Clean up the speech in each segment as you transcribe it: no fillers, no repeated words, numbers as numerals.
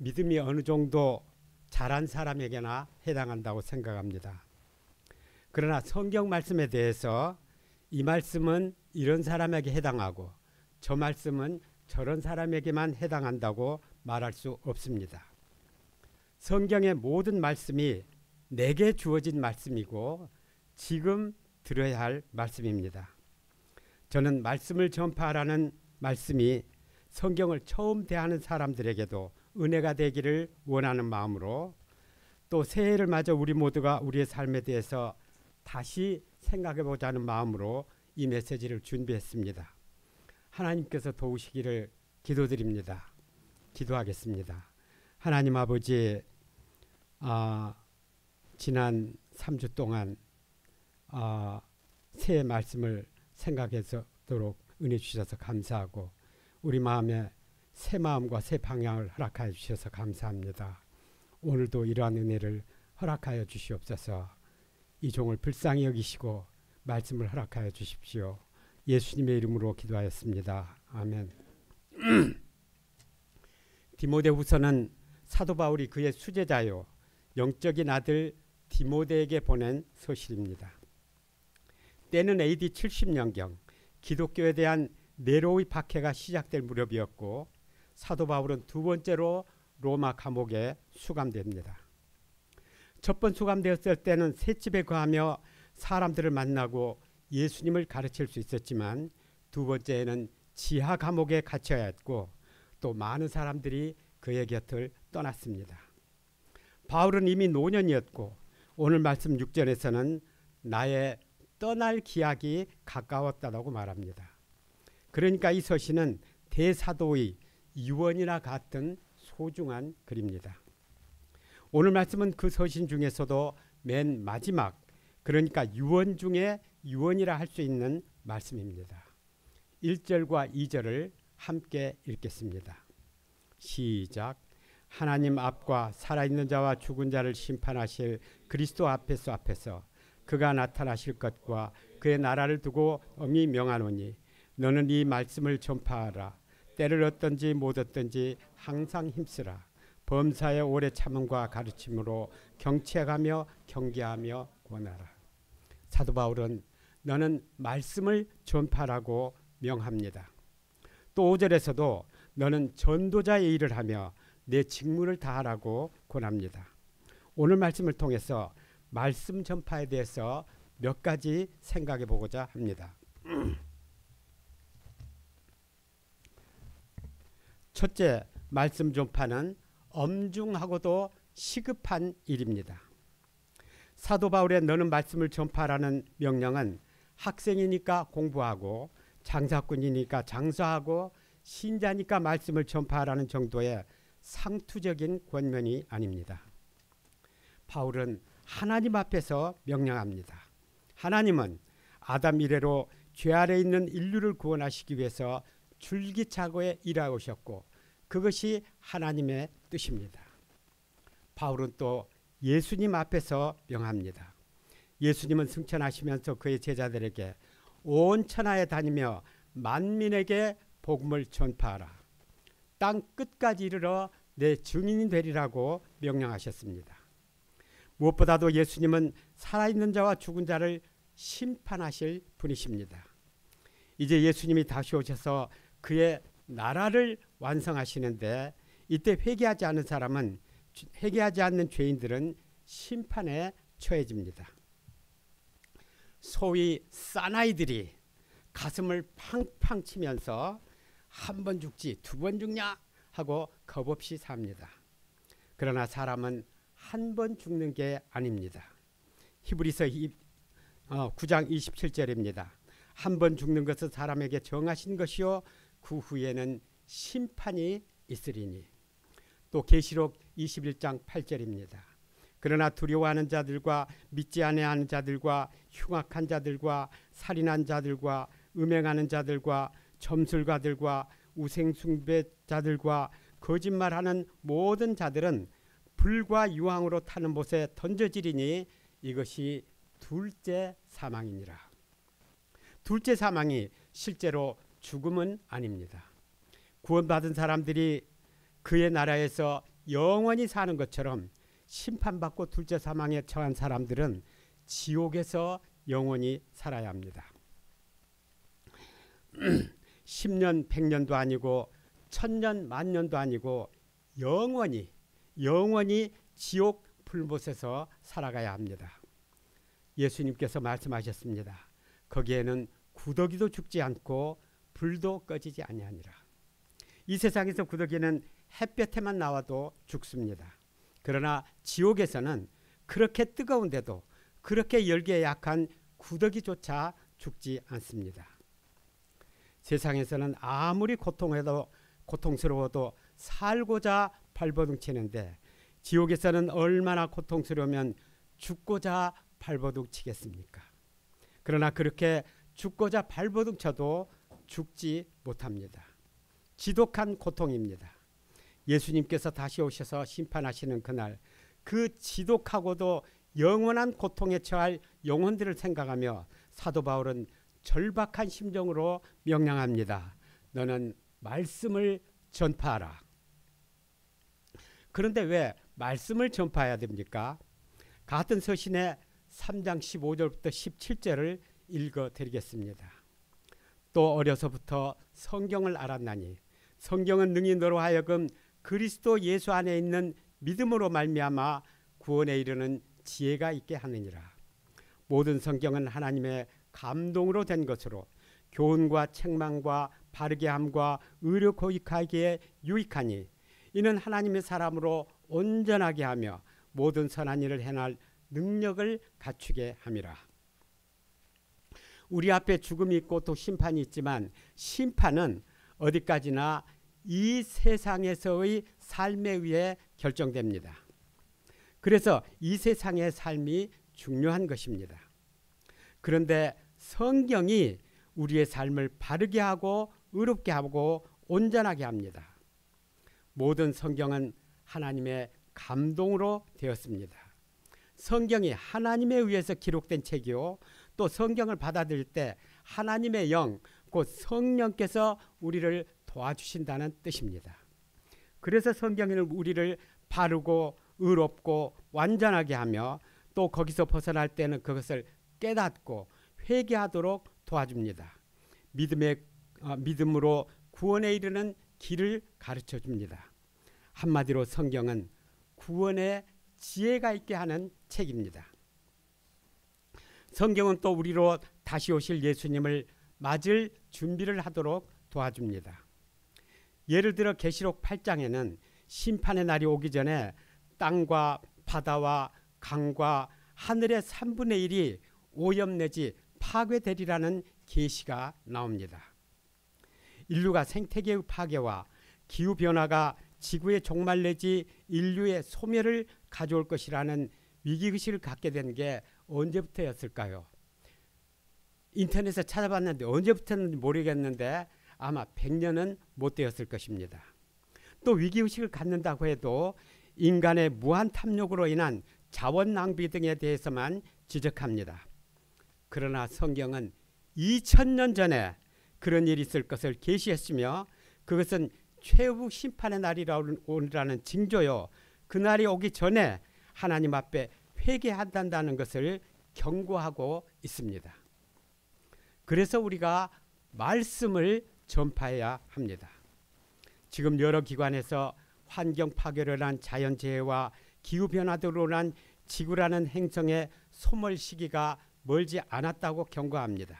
믿음이 어느 정도 잘한 사람에게나 해당한다고 생각합니다. 그러나 성경 말씀에 대해서 이 말씀은 이런 사람에게 해당하고 저 말씀은 저런 사람에게만 해당한다고 말할 수 없습니다. 성경의 모든 말씀이 내게 주어진 말씀이고 지금 들어야 할 말씀입니다. 저는 말씀을 전파하라는 말씀이 성경을 처음 대하는 사람들에게도 은혜가 되기를 원하는 마음으로 또 새해를 맞아 우리 모두가 우리의 삶에 대해서 다시 생각해 보자는 마음으로 이 메시지를 준비했습니다. 하나님께서 도우시기를 기도드립니다. 기도하겠습니다. 하나님 아버지, 지난 3주 동안 새해 말씀을 생각하도록 은혜 주셔서 감사하고 우리 마음에 새 마음과 새 방향을 허락하여 주셔서 감사합니다. 오늘도 이러한 은혜를 허락하여 주시옵소서. 이 종을 불쌍히 여기시고 말씀을 허락하여 주십시오. 예수님의 이름으로 기도하였습니다. 아멘. 디모데후서는 사도 바울이 그의 수제자요 영적인 아들 디모데에게 보낸 서신입니다. 때는 AD 70년경 기독교에 대한 네로의 박해가 시작될 무렵이었고 사도 바울은 두 번째로 로마 감옥에 수감됩니다. 첫 번 수감되었을 때는 셋집에 거하며 사람들을 만나고 예수님을 가르칠 수 있었지만 두 번째에는 지하 감옥에 갇혀야 했고 또 많은 사람들이 그의 곁을 떠났습니다. 바울은 이미 노년이었고 오늘 말씀 6절에서는 나의 떠날 기약이 가까웠다고 말합니다. 그러니까 이 서신은 대사도의 유언이나 같은 소중한 글입니다. 오늘 말씀은 그 서신 중에서도 맨 마지막, 그러니까 유언 중에 유언이라 할 수 있는 말씀입니다. 1절과 2절을 함께 읽겠습니다. 시작. 하나님 앞과 살아있는 자와 죽은 자를 심판하실 그리스도 앞에서 그가 나타나실 것과 그의 나라를 두고 엄히 명하노니 너는 이 말씀을 전파하라. 때를 얻든지 못 얻든지 항상 힘쓰라. 범사의 오래 참음과 가르침으로 경치해가며 경계하며 권하라. 사도 바울은 너는 말씀을 전파라고 명합니다. 또 5절에서도 너는 전도자의 일을 하며 내 직무를 다하라고 권합니다. 오늘 말씀을 통해서 말씀 전파에 대해서 몇 가지 생각해 보고자 합니다. 첫째, 말씀 전파는 엄중하고도 시급한 일입니다. 사도 바울의 너는 말씀을 전파라는 명령은 학생이니까 공부하고 장사꾼이니까 장사하고 신자니까 말씀을 전파하라는 정도의 상투적인 권면이 아닙니다. 바울은 하나님 앞에서 명령합니다. 하나님은 아담 이래로 죄 아래 있는 인류를 구원하시기 위해서 줄기차게 일하셨고 그것이 하나님의 뜻입니다. 바울은 또 예수님 앞에서 명합니다. 예수님은 승천하시면서 그의 제자들에게 온 천하에 다니며 만민에게 복음을 전파하라. 땅 끝까지 이르러 내 증인이 되리라고 명령하셨습니다. 무엇보다도 예수님은 살아있는 자와 죽은 자를 심판하실 분이십니다. 이제 예수님이 다시 오셔서 그의 나라를 완성하시는데 이때 회개하지 않는 죄인들은 심판에 처해집니다. 소위 사나이들이 가슴을 팡팡 치면서 한 번 죽지 두 번 죽냐 하고 겁없이 삽니다. 그러나 사람은 한 번 죽는 게 아닙니다. 히브리서 9장 27절입니다. 한 번 죽는 것은 사람에게 정하신 것이요 그 후에는 심판이 있으리니. 또 계시록 21장 8절입니다. 그러나 두려워하는 자들과 믿지 아니하는 자들과 흉악한 자들과 살인한 자들과 음행하는 자들과 점술가들과 우상숭배자들과 거짓말하는 모든 자들은 불과 유황으로 타는 못에 던져지리니 이것이 둘째 사망이니라. 둘째 사망이 실제로 죽음은 아닙니다. 구원받은 사람들이 그의 나라에서 영원히 사는 것처럼 심판받고 둘째 사망에 처한 사람들은 지옥에서 영원히 살아야 합니다. 10년, 100년도 아니고 1000년, 만년도 아니고 영원히 지옥 불못에서 살아가야 합니다. 예수님께서 말씀하셨습니다. 거기에는 구더기도 죽지 않고 불도 꺼지지 아니하니라. 이 세상에서 구더기는 햇볕에만 나와도 죽습니다. 그러나 지옥에서는 그렇게 뜨거운데도 그렇게 열기에 약한 구더기조차 죽지 않습니다. 세상에서는 아무리 고통스러워도 살고자 발버둥치는데 지옥에서는 얼마나 고통스러우면 죽고자 발버둥치겠습니까? 그러나 그렇게 죽고자 발버둥쳐도 죽지 못합니다. 지독한 고통입니다. 예수님께서 다시 오셔서 심판하시는 그날, 그 지독하고도 영원한 고통에 처할 영혼들을 생각하며 사도 바울은 절박한 심정으로 명령합니다. 너는 말씀을 전파하라. 그런데 왜 말씀을 전파해야 됩니까? 같은 서신의 3장 15절부터 17절을 읽어드리겠습니다. 또 어려서부터 성경을 알았나니 성경은 능히 너로 하여금 그리스도 예수 안에 있는 믿음으로 말미암아 구원에 이르는 지혜가 있게 하느니라. 모든 성경은 하나님의 감동으로 된 것으로 교훈과 책망과 바르게 함과 의로 고익하기에 유익하니 이는 하나님의 사람으로 온전하게 하며 모든 선한 일을 행할 능력을 갖추게 함이라. 우리 앞에 죽음이 있고 또 심판이 있지만 심판은 어디까지나 이 세상에서의 삶에 의해 결정됩니다. 그래서 이 세상의 삶이 중요한 것입니다. 그런데 성경이 우리의 삶을 바르게 하고 의롭게 하고 온전하게 합니다. 모든 성경은 하나님의 감동으로 되었습니다. 성경이 하나님에 의해서 기록된 책이요, 또 성경을 받아들일 때 하나님의 영, 곧 성령께서 우리를 도와주신다는 뜻입니다. 그래서 성경은 우리를 바르고 의롭고 완전하게 하며 또 거기서 벗어날 때는 그것을 깨닫고 회개하도록 도와줍니다. 믿음으로 구원에 이르는 길을 가르쳐 줍니다. 한마디로 성경은 구원의 지혜가 있게 하는 책입니다. 성경은 또 우리로 다시 오실 예수님을 맞을 준비를 하도록 도와줍니다. 예를 들어 계시록 8장에는 심판의 날이 오기 전에 땅과 바다와 강과 하늘의 3분의 1이 오염 내지 파괴되리라는 계시가 나옵니다. 인류가 생태계의 파괴와 기후변화가 지구의 종말 내지 인류의 소멸을 가져올 것이라는 위기의식을 갖게 된 게 언제부터였을까요? 인터넷에 찾아봤는데 언제부터는 모르겠는데 아마 100년은 못 되었을 것입니다. 또 위기의식을 갖는다고 해도 인간의 무한 탐욕으로 인한 자원 낭비 등에 대해서만 지적합니다. 그러나 성경은 2000년 전에 그런 일이 있을 것을 계시했으며 그것은 최후 심판의 날이라는 징조요, 그날이 오기 전에 하나님 앞에 회개한다는 것을 경고하고 있습니다. 그래서 우리가 말씀을 전파해야 합니다. 지금 여러 기관에서 환경 파괴로 인한 자연재해와 기후변화로 인한 지구라는 행성의 소멸 시기가 멀지 않았다고 경고합니다.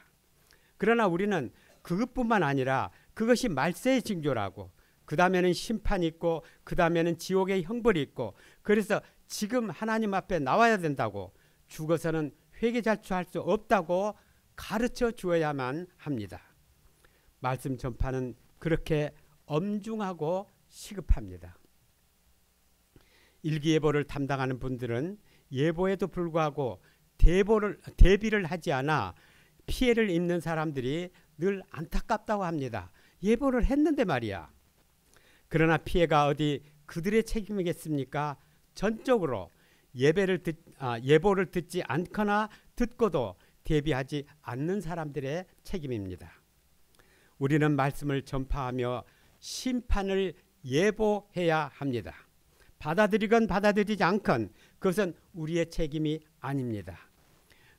그러나 우리는 그것뿐만 아니라 그것이 말세의 징조라고, 그 다음에는 심판이 있고 그 다음에는 지옥의 형벌이 있고, 그래서 지금 하나님 앞에 나와야 된다고, 죽어서는 회개자초할 수 없다고 가르쳐 주어야만 합니다. 말씀 전파는 그렇게 엄중하고 시급합니다. 일기예보를 담당하는 분들은 예보에도 불구하고 대비를 하지 않아 피해를 입는 사람들이 늘 안타깝다고 합니다. 예보를 했는데 말이야. 그러나 피해가 어디 그들의 책임이겠습니까? 전적으로 예보를 듣지 않거나 듣고도 대비하지 않는 사람들의 책임입니다. 우리는 말씀을 전파하며 심판을 예보해야 합니다. 받아들이건 받아들이지 않건 그것은 우리의 책임이 아닙니다.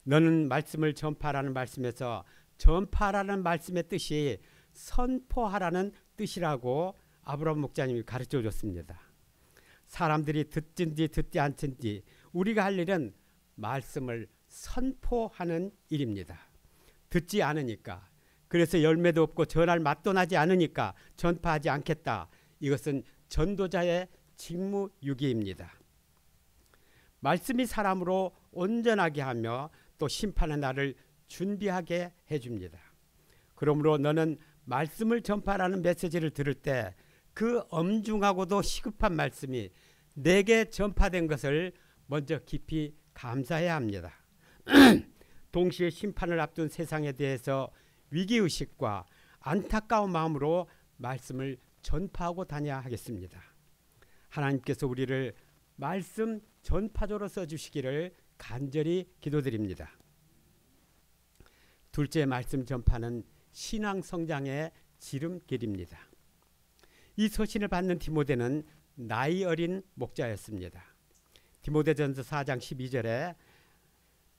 너는 말씀을 전파하라는 말씀에서 전파하라는 말씀의 뜻이 선포하라는 뜻이라고 아브라함 목사님이 가르쳐 줬습니다. 사람들이 듣든지 듣지 않든지 우리가 할 일은 말씀을 선포하는 일입니다. 듣지 않으니까, 그래서 열매도 없고 전할 맛도 나지 않으니까 전파하지 않겠다. 이것은 전도자의 직무유기입니다. 말씀이 사람으로 온전하게 하며 또 심판의 날을 준비하게 해줍니다. 그러므로 너는 말씀을 전파하라는 메시지를 들을 때 그 엄중하고도 시급한 말씀이 내게 전파된 것을 먼저 깊이 감사해야 합니다. 동시에 심판을 앞둔 세상에 대해서 위기의식과 안타까운 마음으로 말씀을 전파하고 다녀야 하겠습니다. 하나님께서 우리를 말씀 전파조로 써주시기를 간절히 기도드립니다. 둘째, 말씀 전파는 신앙 성장의 지름길입니다. 이 서신을 받는 디모데는 나이 어린 목자였습니다. 디모데전서 4장 12절에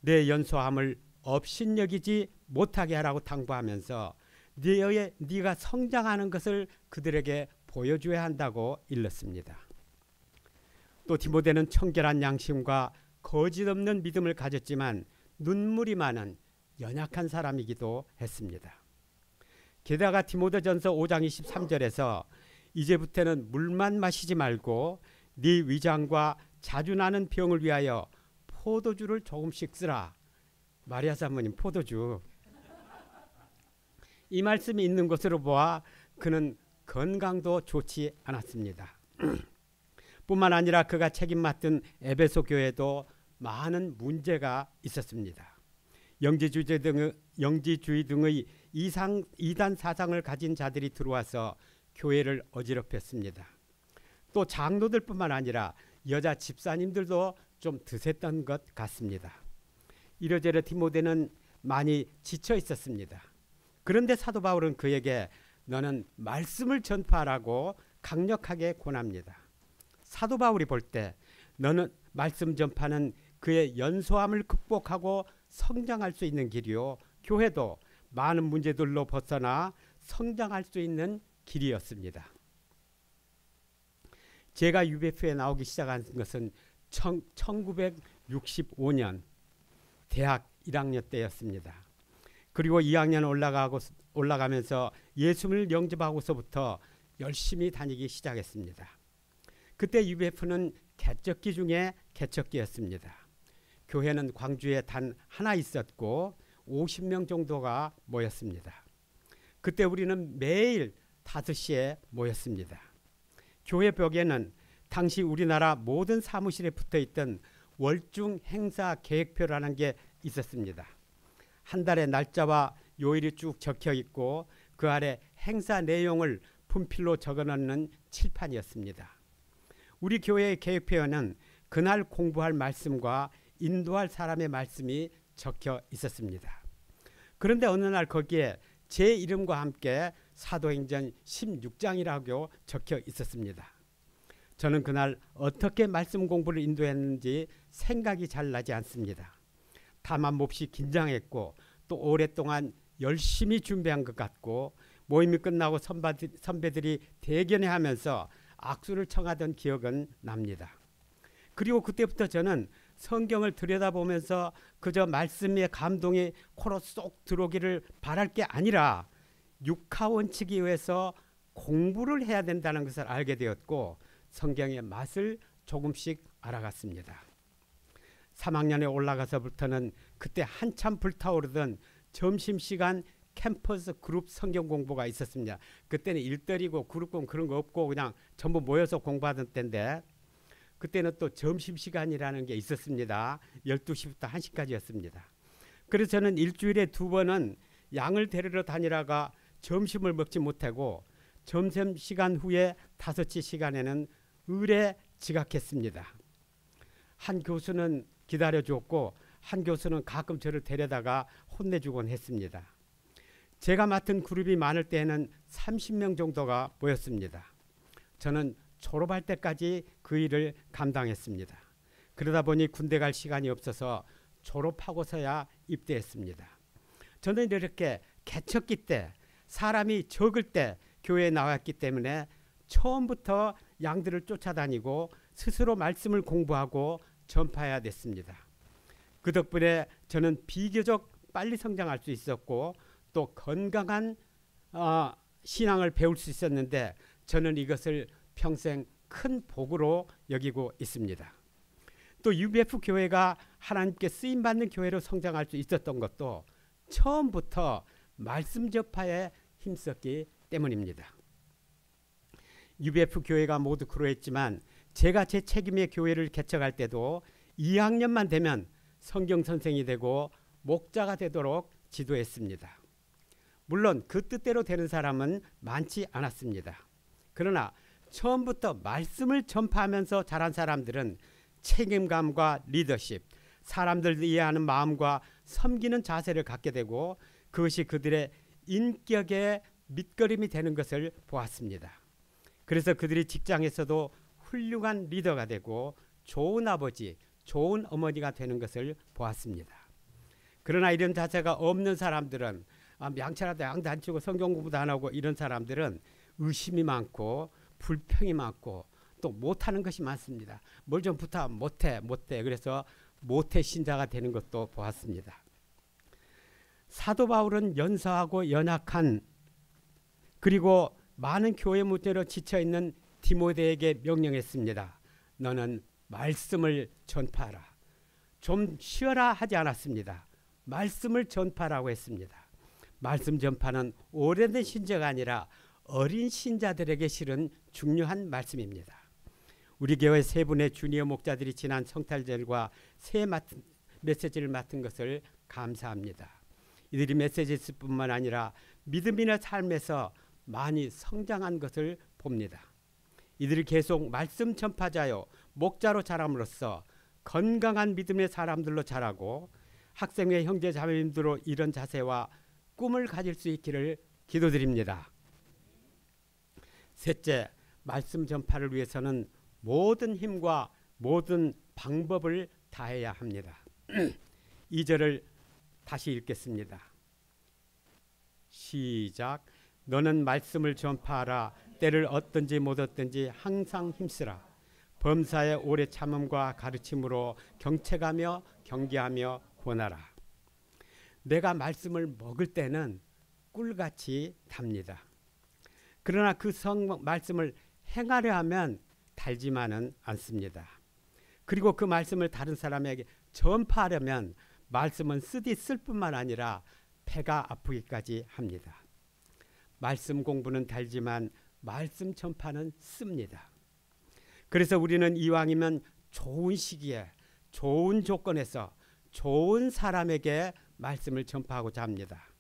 내 연소함을 업신여기지 못하게 하라고 당부하면서 네가 성장하는 것을 그들에게 보여줘야 한다고 일렀습니다. 또 디모데는 청결한 양심과 거짓 없는 믿음을 가졌지만 눈물이 많은 연약한 사람이기도 했습니다. 게다가 디모데전서 5장 23절에서 이제부터는 물만 마시지 말고 네 위장과 자주 나는 병을 위하여 포도주를 조금씩 쓰라. 마리아 사모님 포도주. 이 말씀이 있는 것으로 보아 그는 건강도 좋지 않았습니다. 뿐만 아니라 그가 책임 맡은 에베소 교회도 많은 문제가 있었습니다. 영지주의 등의 이단 사상을 가진 자들이 들어와서 교회를 어지럽혔습니다. 또 장로들뿐만 아니라 여자 집사님들도 좀 드셌던 것 같습니다. 이러저러 디모데는 많이 지쳐 있었습니다. 그런데 사도 바울은 그에게 너는 말씀을 전파하라고 강력하게 권합니다. 사도 바울이 볼 때 너는 말씀 전파는 그의 연소함을 극복하고 성장할 수 있는 길이요, 교회도 많은 문제들로 벗어나 성장할 수 있는 길이었습니다. 제가 UBF에 나오기 시작한 것은 1965년 대학 1학년 때였습니다. 그리고 2학년 올라가면서 예수를 영접하고서부터 열심히 다니기 시작했습니다. 그때 UBF는 개척기 중에 개척기였습니다. 교회는 광주에 단 하나 있었고 50명 정도가 모였습니다. 그때 우리는 매일 5시에 모였습니다. 교회 벽에는 당시 우리나라 모든 사무실에 붙어있던 월중 행사 계획표라는 게 있었습니다. 한 달의 날짜와 요일이 쭉 적혀 있고 그 아래 행사 내용을 분필로 적어놓는 칠판이었습니다. 우리 교회의 계획표에는 그날 공부할 말씀과 인도할 사람의 말씀이 적혀 있었습니다. 그런데 어느 날 거기에 제 이름과 함께 사도행전 16장이라고 적혀 있었습니다. 저는 그날 어떻게 말씀 공부를 인도했는지 생각이 잘 나지 않습니다. 다만 몹시 긴장했고 또 오랫동안 열심히 준비한 것 같고 모임이 끝나고 선배들이 대견해 하면서 악수를 청하던 기억은 납니다. 그리고 그때부터 저는 성경을 들여다보면서 그저 말씀의 감동이 코로 쏙 들어오기를 바랄 게 아니라 육하원칙에 의해서 공부를 해야 된다는 것을 알게 되었고 성경의 맛을 조금씩 알아갔습니다. 3학년에 올라가서부터는 그때 한참 불타오르던 점심시간 캠퍼스 그룹 성경 공부가 있었습니다. 그때는 일들이고 그룹 공부 그런 거 없고 그냥 전부 모여서 공부하던 때인데 그때는 또 점심시간이라는 게 있었습니다. 12시부터 1시까지였습니다. 그래서 저는 일주일에 2번은 양을 데리러 다니다가 점심을 먹지 못하고 점심시간 후에 5시 시간에는 을에 지각했습니다. 한 교수는 기다려주었고 한 교수는 가끔 저를 데려다가 혼내주곤 했습니다. 제가 맡은 그룹이 많을 때에는 30명 정도가 모였습니다. 저는 졸업할 때까지 그 일을 감당했습니다. 그러다 보니 군대 갈 시간이 없어서 졸업하고서야 입대했습니다. 저는 이렇게 개척기 때 사람이 적을 때 교회에 나왔기 때문에 처음부터 양들을 쫓아다니고 스스로 말씀을 공부하고 전파해야 됐습니다. 그 덕분에 저는 비교적 빨리 성장할 수 있었고 또 건강한 신앙을 배울 수 있었는데 저는 이것을 평생 큰 복으로 여기고 있습니다. 또 UBF 교회가 하나님께 쓰임받는 교회로 성장할 수 있었던 것도 처음부터 말씀 전파에 힘썼기 때문입니다. UBF 교회가 모두 그러했지만 제가 제 책임의 교회를 개척할 때도 2학년만 되면 성경 선생이 되고 목자가 되도록 지도했습니다. 물론 그 뜻대로 되는 사람은 많지 않았습니다. 그러나 처음부터 말씀을 전파하면서 자란 사람들은 책임감과 리더십, 사람들을 이해하는 마음과 섬기는 자세를 갖게 되고 그것이 그들의 인격의 밑거름이 되는 것을 보았습니다. 그래서 그들이 직장에서도 훌륭한 리더가 되고 좋은 아버지, 좋은 어머니가 되는 것을 보았습니다. 그러나 이런 자세가 없는 사람들은 양치라도 양도 안 치고 성경 공부도 안 하고 이런 사람들은 의심이 많고 불평이 많고 또 못하는 것이 많습니다. 뭘 좀 부탁하면 못해. 그래서 모태 신자가 되는 것도 보았습니다. 사도 바울은 연소하고 연약한 그리고 많은 교회 문제로 지쳐있는 디모데에게 명령했습니다. 너는 말씀을 전파하라. 좀 쉬어라 하지 않았습니다. 말씀을 전파라고 했습니다. 말씀 전파는 오래된 신자가 아니라 어린 신자들에게 실은 중요한 말씀입니다. 우리 교회 세 분의 주니어 목자들이 지난 성탄절과 새 메시지를 맡은 것을 감사합니다. 이들이 메시지일 뿐만 아니라 믿음이나 삶에서 많이 성장한 것을 봅니다. 이들이 계속 말씀 전파자요 목자로 자람으로써 건강한 믿음의 사람들로 자라고 학생의 형제 자매님들로 이런 자세와 꿈을 가질 수 있기를 기도드립니다. 셋째, 말씀 전파를 위해서는 모든 힘과 모든 방법을 다해야 합니다. 2절을 다시 읽겠습니다. 시작. 너는 말씀을 전파하라. 때를 얻든지 못 얻든지 항상 힘쓰라. 범사의 오래 참음과 가르침으로 경책하며 경계하며 권하라. 내가 말씀을 먹을 때는 꿀같이 답니다. 그러나 그 말씀을 행하려 하면 달지만은 않습니다. 그리고 그 말씀을 다른 사람에게 전파하려면 말씀은 쓰디 쓸 뿐만 아니라 배가 아프기까지 합니다. 말씀 공부는 달지만 말씀 전파는 씁니다. 그래서 우리는 이왕이면 좋은 시기에 좋은 조건에서 좋은 사람에게 말씀을 전파하고자 합니다.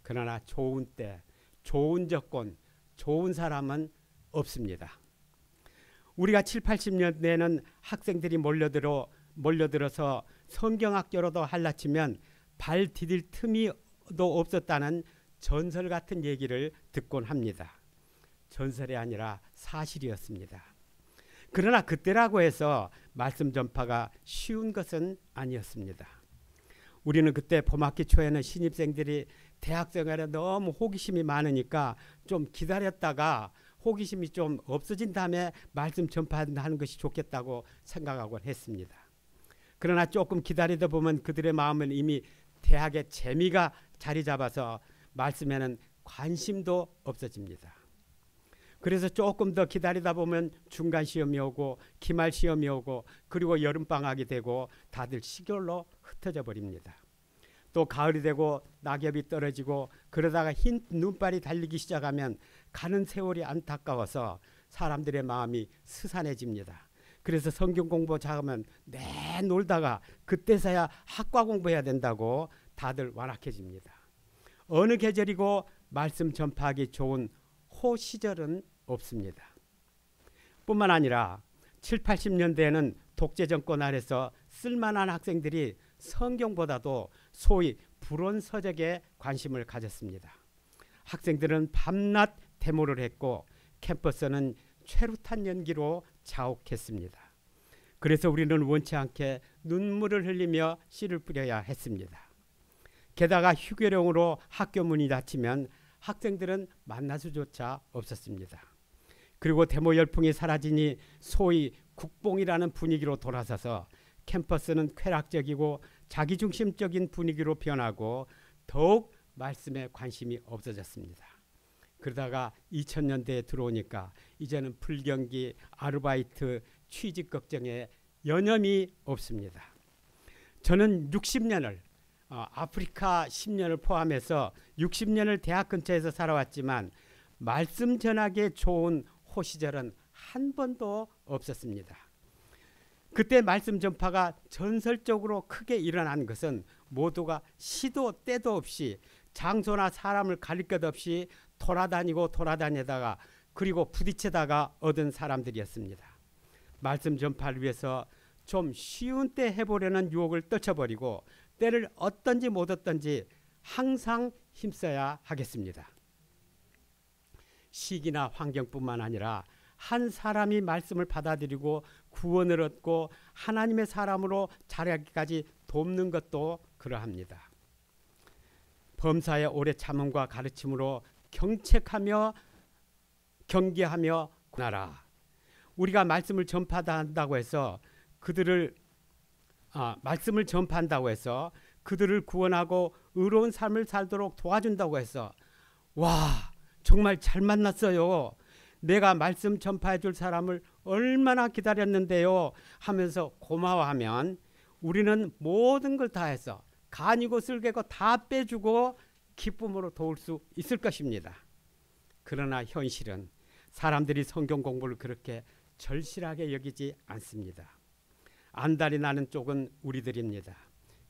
그러나 좋은 때, 좋은 조건, 좋은 사람은 없습니다. 우리가 7, 80년대에는 학생들이 몰려들어서 성경학교로도 할라치면 발 디딜 틈이 없었다는 전설 같은 얘기를 듣곤 합니다. 전설이 아니라 사실이었습니다. 그러나 그때라고 해서 말씀 전파가 쉬운 것은 아니었습니다. 우리는 그때 봄학기 초에는 신입생들이 대학생활에 너무 호기심이 많으니까 좀 기다렸다가 호기심이 좀 없어진 다음에 말씀 전파하는 것이 좋겠다고 생각하곤 했습니다. 그러나 조금 기다리다 보면 그들의 마음은 이미 대학의 재미가 자리 잡아서 말씀에는 관심도 없어집니다. 그래서 조금 더 기다리다 보면 중간 시험이 오고 기말 시험이 오고 그리고 여름방학이 되고 다들 시골로 흩어져 버립니다. 또 가을이 되고 낙엽이 떨어지고 그러다가 흰 눈발이 달리기 시작하면 가는 세월이 안타까워서 사람들의 마음이 스산해집니다. 그래서 성경 공부 잘하면 놀다가 그때서야 학과 공부해야 된다고 다들 완악해집니다. 어느 계절이고 말씀 전파하기 좋은 호 시절은 없습니다. 뿐만 아니라 7, 80년대에는 독재 정권 아래서 쓸만한 학생들이 성경보다도 소위 불온 서적에 관심을 가졌습니다. 학생들은 밤낮 데모를 했고 캠퍼스는 최루탄 연기로 자욱했습니다. 그래서 우리는 원치 않게 눈물을 흘리며 씨를 뿌려야 했습니다. 게다가 휴교령으로 학교 문이 닫히면 학생들은 만날 수조차 없었습니다. 그리고 데모 열풍이 사라지니 소위 국뽕이라는 분위기로 돌아서서 캠퍼스는 쾌락적이고 자기중심적인 분위기로 변하고 더욱 말씀에 관심이 없어졌습니다. 그러다가 2000년대에 들어오니까 이제는 불경기, 아르바이트, 취직 걱정에 여념이 없습니다. 저는 60년을 아프리카 10년을 포함해서 60년을 대학 근처에서 살아왔지만 말씀 전하기에 좋은 호시절은 한 번도 없었습니다. 그때 말씀 전파가 전설적으로 크게 일어난 것은 모두가 시도 때도 없이 장소나 사람을 가릴 것 없이 돌아다니다가 그리고 부딪히다가 얻은 사람들이었습니다. 말씀 전파를 위해서 좀 쉬운 때 해보려는 유혹을 떨쳐버리고 때를 얻든지 못 얻든지 항상 힘써야 하겠습니다. 시기나 환경뿐만 아니라 한 사람이 말씀을 받아들이고 구원을 얻고 하나님의 사람으로 자라기까지 돕는 것도 그러합니다. 범사의 오래 참음과 가르침으로 경책하며 경계하며 나라. 우리가 말씀을 전파한다고 해서 말씀을 전파한다고 해서 그들을 구원하고 의로운 삶을 살도록 도와준다고 해서 와 정말 잘 만났어요. 내가 말씀 전파해 줄 사람을 얼마나 기다렸는데요 하면서 고마워하면 우리는 모든 걸 다 해서 간이고 쓸개고 다 빼주고 기쁨으로 도울 수 있을 것입니다. 그러나 현실은 사람들이 성경 공부를 그렇게 절실하게 여기지 않습니다. 안달이 나는 쪽은 우리들입니다.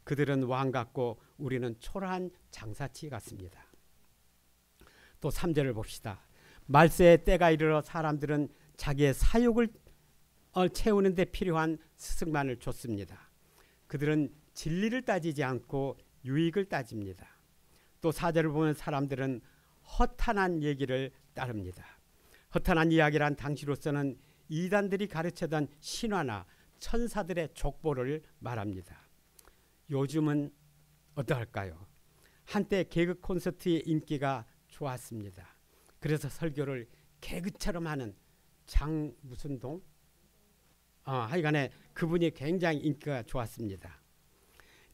그들은 왕 같고 우리는 초라한 장사치 같습니다. 또 3절을 봅시다. 말세의 때가 이르러 사람들은 자기의 사욕을 채우는 데 필요한 스승만을 줬습니다. 그들은 진리를 따지지 않고 유익을 따집니다. 또 4절을 보면 사람들은 허탄한 얘기를 따릅니다. 허탄한 이야기란 당시로서는 이단들이 가르치던 신화나 천사들의 족보를 말합니다. 요즘은 어떠할까요? 한때 개그 콘서트의 인기가 좋았습니다. 그래서 설교를 개그처럼 하는 장무슨동 하여간에 그분이 굉장히 인기가 좋았습니다.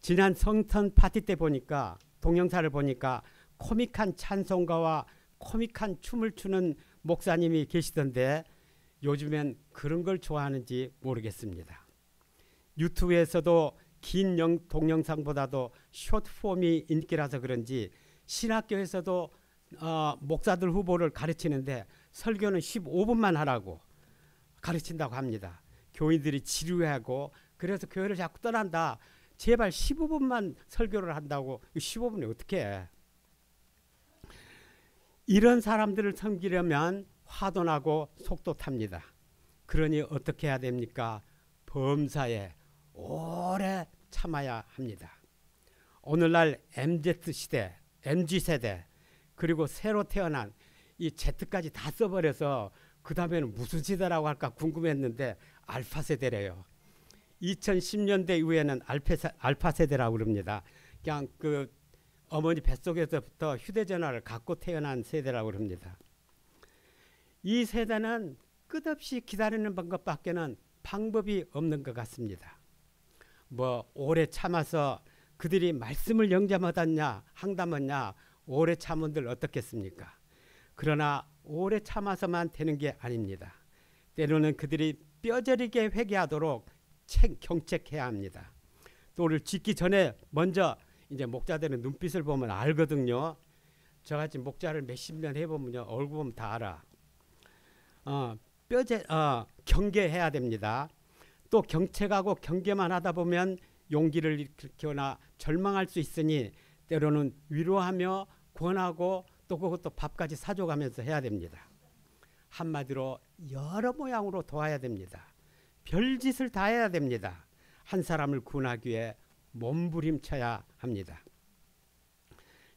지난 성탄 파티 때 보니까 동영상을 보니까 코믹한 찬송가와 코믹한 춤을 추는 목사님이 계시던데 요즘엔 그런 걸 좋아하는지 모르겠습니다. 유튜브에서도 긴 동영상보다도 숏폼이 인기라서 그런지 신학교에서도 목사들 후보를 가르치는데 설교는 15분만 하라고 가르친다고 합니다. 교인들이 지루해하고 그래서 교회를 자꾸 떠난다. 제발 15분만 설교를 한다고 15분이 어떻게 해. 이런 사람들을 섬기려면 화도 나고 속도 탑니다. 그러니 어떻게 해야 됩니까? 범사에 오래 참아야 합니다. 오늘날 MZ세대, MG세대 그리고 새로 태어난 이 Z까지 다 써버려서 그 다음에는 무슨 세대라고 할까 궁금했는데 알파 세대래요. 2010년대 이후에는 알파 세대라고 그럽니다. 그냥 그 어머니 뱃속에서부터 휴대전화를 갖고 태어난 세대라고 그럽니다. 이 세대는 끝없이 기다리는 것밖에는 방법이 없는 것 같습니다. 뭐 오래 참아서 그들이 말씀을 영접하았냐 항담했냐 오래 참은들 어떻겠습니까? 그러나 오래 참아서만 되는 게 아닙니다. 때로는 그들이 뼈저리게 회개하도록 경책해야 합니다. 또를 짓기 전에 먼저 이제 목자들은 눈빛을 보면 알거든요. 저같이 목자를 몇십 년 해보면요 얼굴 보면 다 알아. 경계해야 됩니다. 또 경책하고 경계만 하다 보면 용기를 잃거나 절망할 수 있으니 때로는 위로하며 권하고 또 그것도 밥까지 사줘가면서 해야 됩니다. 한마디로 여러 모양으로 도와야 됩니다. 별짓을 다 해야 됩니다. 한 사람을 구원하기 위해 몸부림쳐야 합니다.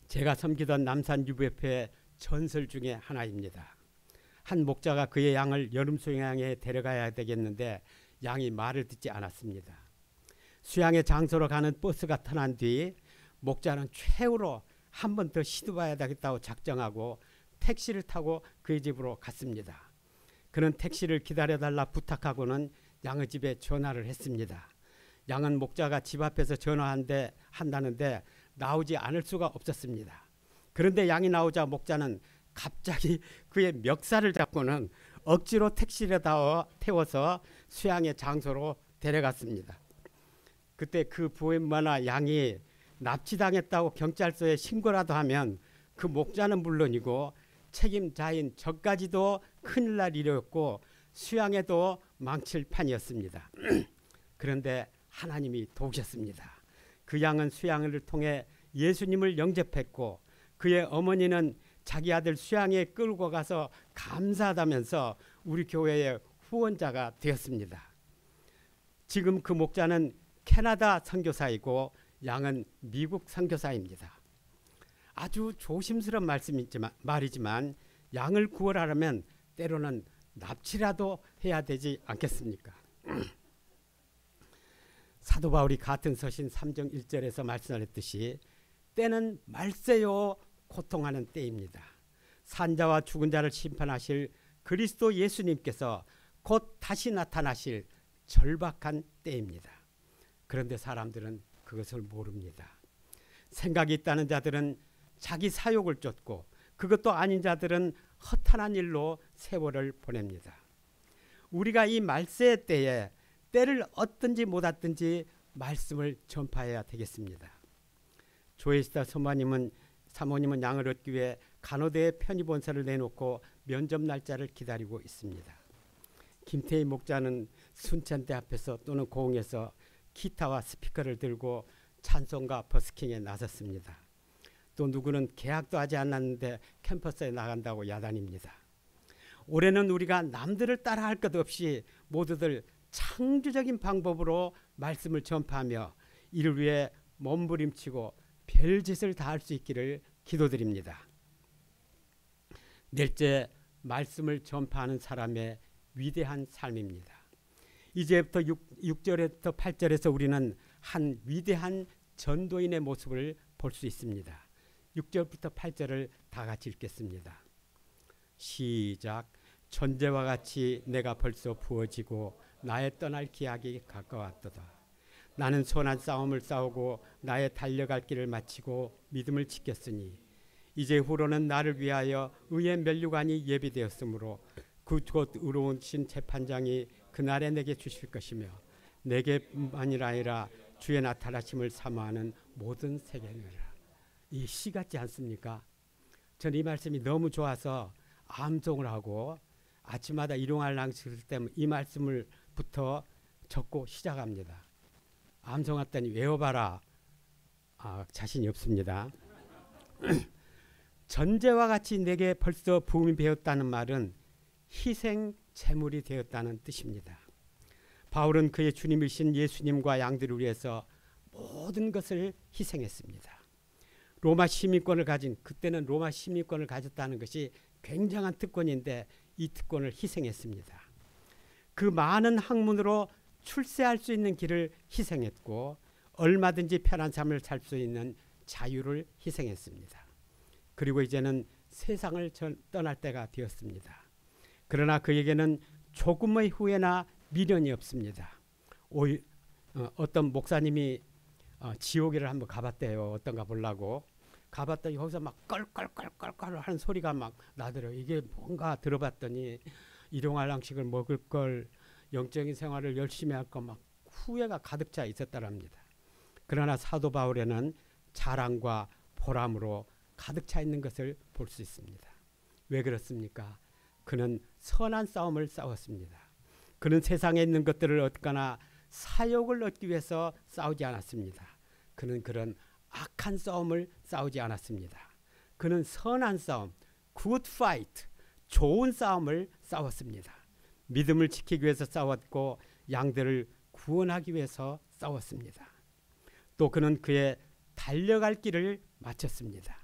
제가 섬기던 남산 유부협회의 전설 중에 하나입니다. 한 목자가 그의 양을 여름 수양에 데려가야 되겠는데 양이 말을 듣지 않았습니다. 수양의 장소로 가는 버스가 떠난 뒤 목자는 최후로 한 번 더 시도해야 되겠다고 작정하고 택시를 타고 그의 집으로 갔습니다. 그는 택시를 기다려달라 부탁하고는 양의 집에 전화를 했습니다. 양은 목자가 집 앞에서 전화한다는데 나오지 않을 수가 없었습니다. 그런데 양이 나오자 목자는 갑자기 그의 멱살을 잡고는 억지로 택시를 태워서 수양의 장소로 데려갔습니다. 그때 그 부엄마나 양이 납치당했다고 경찰서에 신고라도 하면 그 목자는 물론이고 책임자인 저까지도 큰일 날 일이었고 수양에도 망칠 판이었습니다. 그런데 하나님이 도우셨습니다. 그 양은 수양을 통해 예수님을 영접했고 그의 어머니는 자기 아들 수양에 끌고 가서 감사하다면서 우리 교회의 후원자가 되었습니다. 지금 그 목자는 캐나다 선교사이고 양은 미국 선교사입니다. 아주 조심스러운 말이지만 양을 구원하려면 때로는 납치라도 해야 되지 않겠습니까? 사도 바울이 같은 서신 3장 1절에서 말씀하셨듯이 때는 말세요 고통하는 때입니다. 산자와 죽은 자를 심판하실 그리스도 예수님께서 곧 다시 나타나실 절박한 때입니다. 그런데 사람들은 그것을 모릅니다. 생각이 있다는 자들은 자기 사욕을 쫓고 그것도 아닌 자들은 허탄한 일로 세월을 보냅니다. 우리가 이 말세의 때에 때를 얻든지 못 얻든지 말씀을 전파해야 되겠습니다. 조혜시다 사모님은 양을 얻기 위해 간호대에 편의본서를 내놓고 면접 날짜를 기다리고 있습니다. 김태희 목자는 순천대 앞에서 또는 고흥에서 기타와 스피커를 들고 찬송가 버스킹에 나섰습니다. 또 누구는 계약도 하지 않았는데 캠퍼스에 나간다고 야단입니다. 올해는 우리가 남들을 따라할 것 없이 모두들 창조적인 방법으로 말씀을 전파하며 이를 위해 몸부림치고 별짓을 다할 수 있기를 기도드립니다. 넷째, 말씀을 전파하는 사람의 위대한 삶입니다. 이제부터 6절에서 8절에서 우리는 한 위대한 전도인의 모습을 볼 수 있습니다. 6절부터 8절을 다 같이 읽겠습니다. 시작. 전제와 같이 내가 벌써 부어지고 나의 떠날 기약이 가까웠도다. 나는 선한 싸움을 싸우고 나의 달려갈 길을 마치고 믿음을 지켰으니 이제 후로는 나를 위하여 의의 면류관이 예비되었으므로 곧 의로우신 재판장이 그날에 내게 주실 것이며 내게만이 아니라 주의 나타나심을 사모하는 모든 세계니라. 이 시 같지 않습니까? 저는 이 말씀이 너무 좋아서 암송을 하고 아침마다 일용할랑식을 때문에 이 말씀을부터 적고 시작합니다. 암송했더니 외워봐라. 자신이 없습니다. 전제와 같이 내게 벌써 부음이 배었다는 말은 희생 제물이 되었다는 뜻입니다. 바울은 그의 주님이신 예수님과 양들을 위해서 모든 것을 희생했습니다. 그때는 로마 시민권을 가졌다는 것이 굉장한 특권인데 이 특권을 희생했습니다. 그 많은 학문으로 출세할 수 있는 길을 희생했고 얼마든지 편한 삶을 살 수 있는 자유를 희생했습니다. 그리고 이제는 세상을 떠날 때가 되었습니다. 그러나 그에게는 조금의 후회나 미련이 없습니다. 어떤 목사님이 지옥에를 한번 가봤대요. 어떤가 보려고. 가봤더니 거기서 막 껄껄껄껄껄 하는 소리가 막 나더래요. 이게 뭔가 들어봤더니 일용할랑식을 먹을 걸, 영적인 생활을 열심히 할 거 막 후회가 가득 차 있었다랍니다. 그러나 사도 바울에는 자랑과 보람으로 가득 차 있는 것을 볼 수 있습니다. 왜 그렇습니까? 그는 선한 싸움을 싸웠습니다. 그는 세상에 있는 것들을 얻거나 사욕을 얻기 위해서 싸우지 않았습니다. 그는 그런 악한 싸움을 싸우지 않았습니다. 그는 선한 싸움, good fight, 좋은 싸움을 싸웠습니다. 믿음을 지키기 위해서 싸웠고 양들을 구원하기 위해서 싸웠습니다. 또 그는 그의 달려갈 길을 마쳤습니다.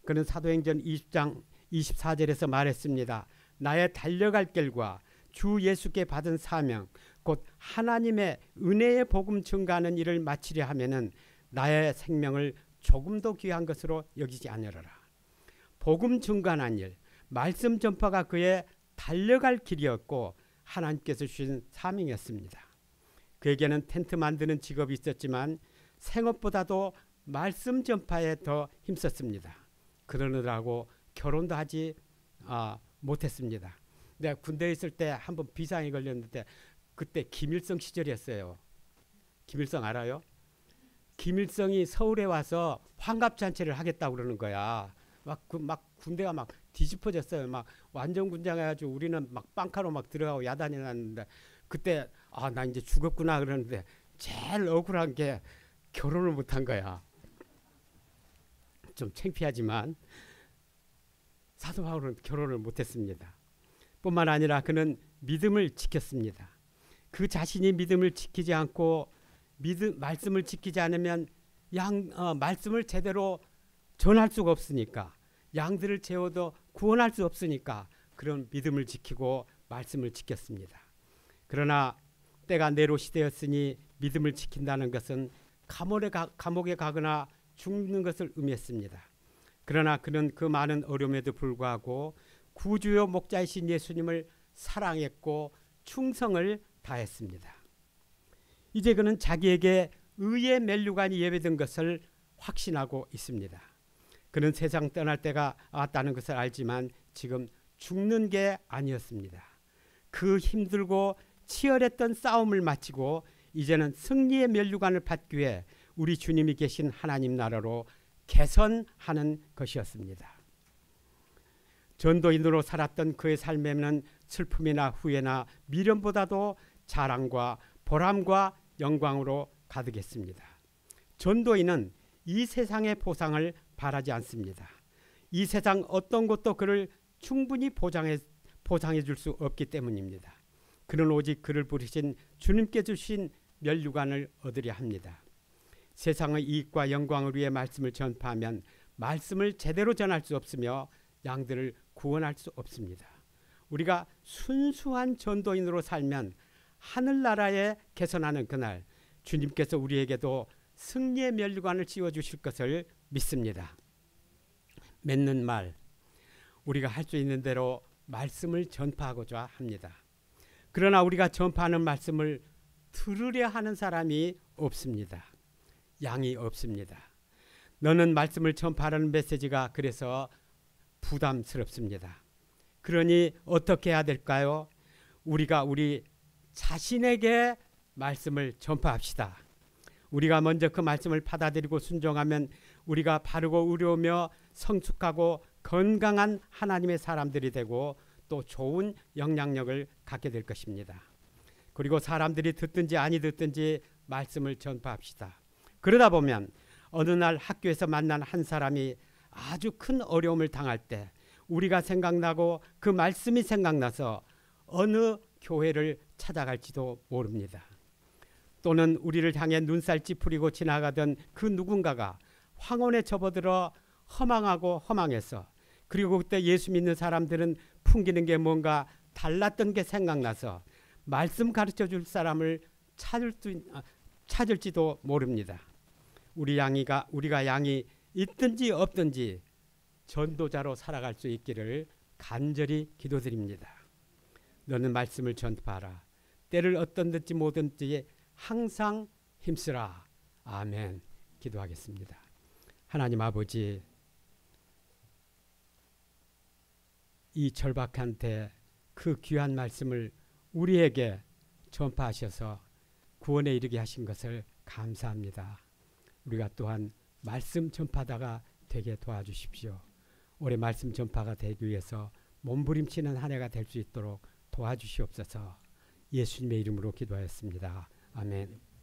그는 사도행전 20장 24절에서 말했습니다. 나의 달려갈 길과 주 예수께 받은 사명, 곧 하나님의 은혜의 복음 증가하는 일을 마치려 하면은 나의 생명을 조금도 귀한 것으로 여기지 않으려라. 복음 증가하는 일, 말씀 전파가 그의 달려갈 길이었고 하나님께서 주신 사명이었습니다. 그에게는 텐트 만드는 직업이 있었지만 생업보다도 말씀 전파에 더 힘썼습니다. 그러느라고 결혼도 하지 못했습니다. 내가 군대에 있을 때 한번 비상이 걸렸는데 그때 김일성 시절이었어요. 김일성 알아요? 김일성이 서울에 와서 환갑잔치를 하겠다고 그러는 거야. 막 군대가 막 뒤집어졌어요. 막 완전 군장해가지고 우리는 막 빵카로 막 들어가고 야단이 났는데 그때 나 이제 죽었구나 그러는데 제일 억울한 게 결혼을 못한 거야. 좀 창피하지만 사도 바울은 결혼을 못했습니다. 뿐만 아니라 그는 믿음을 지켰습니다. 그 자신이 믿음을 지키지 않고 말씀을 지키지 않으면 말씀을 제대로 전할 수가 없으니까, 양들을 재워도 구원할 수 없으니까 그런 믿음을 지키고 말씀을 지켰습니다. 그러나 때가 네로 시대였으니 믿음을 지킨다는 것은 감옥에 가거나 죽는 것을 의미했습니다. 그러나 그는 그 많은 어려움에도 불구하고 구주요 목자이신 예수님을 사랑했고 충성을 다했습니다. 이제 그는 자기에게 의의 면류관이 예배된 것을 확신하고 있습니다. 그는 세상 떠날 때가 왔다는 것을 알지만 지금 죽는 게 아니었습니다. 그 힘들고 치열했던 싸움을 마치고 이제는 승리의 면류관을 받기 위해 우리 주님이 계신 하나님 나라로 개선하는 것이었습니다. 전도인으로 살았던 그의 삶에는 슬픔이나 후회나 미련보다도 자랑과 보람과 영광으로 가득했습니다. 전도인은 이 세상의 보상을 바라지 않습니다. 이 세상 어떤 것도 그를 충분히 보상해 줄 수 없기 때문입니다. 그는 오직 그를 부르신 주님께 주신 면류관을 얻으려 합니다. 세상의 이익과 영광을 위해 말씀을 전파하면 말씀을 제대로 전할 수 없으며 양들을 구원할 수 없습니다. 우리가 순수한 전도인으로 살면 하늘나라에 개선하는 그날 주님께서 우리에게도 승리의 면류관을 씌워주실 것을 믿습니다. 맺는 말, 우리가 할 수 있는 대로 말씀을 전파하고자 합니다. 그러나 우리가 전파하는 말씀을 들으려 하는 사람이 없습니다. 양이 없습니다. 너는 말씀을 전파하는 메시지가 그래서 부담스럽습니다. 그러니 어떻게 해야 될까요? 우리가 우리 자신에게 말씀을 전파합시다. 우리가 먼저 그 말씀을 받아들이고 순종하면 우리가 바르고 의로우며 성숙하고 건강한 하나님의 사람들이 되고 또 좋은 영향력을 갖게 될 것입니다. 그리고 사람들이 듣든지 아니 듣든지 말씀을 전파합시다. 그러다 보면 어느 날 학교에서 만난 한 사람이 아주 큰 어려움을 당할 때 우리가 생각나고 그 말씀이 생각나서 어느 교회를 찾아갈지도 모릅니다. 또는 우리를 향해 눈살 찌푸리고 지나가던 그 누군가가 황혼에 접어들어 허망하고 허망해서 그리고 그때 예수 믿는 사람들은 풍기는 게 뭔가 달랐던 게 생각나서 말씀 가르쳐 줄 사람을 찾을지도 모릅니다. 우리가 양이 있든지 없든지 전도자로 살아갈 수 있기를 간절히 기도드립니다. 너는 말씀을 전파하라. 때를 어떤 든지 뭐든지 항상 힘쓰라. 아멘. 기도하겠습니다. 하나님 아버지, 이 절박한 때 그 귀한 말씀을 우리에게 전파하셔서 구원에 이르게 하신 것을 감사합니다. 우리가 또한 말씀 전파다가 되게 도와주십시오. 올해 말씀 전파가 되기 위해서 몸부림치는 한 해가 될 수 있도록 도와주시옵소서. 예수님의 이름으로 기도하였습니다. 아멘.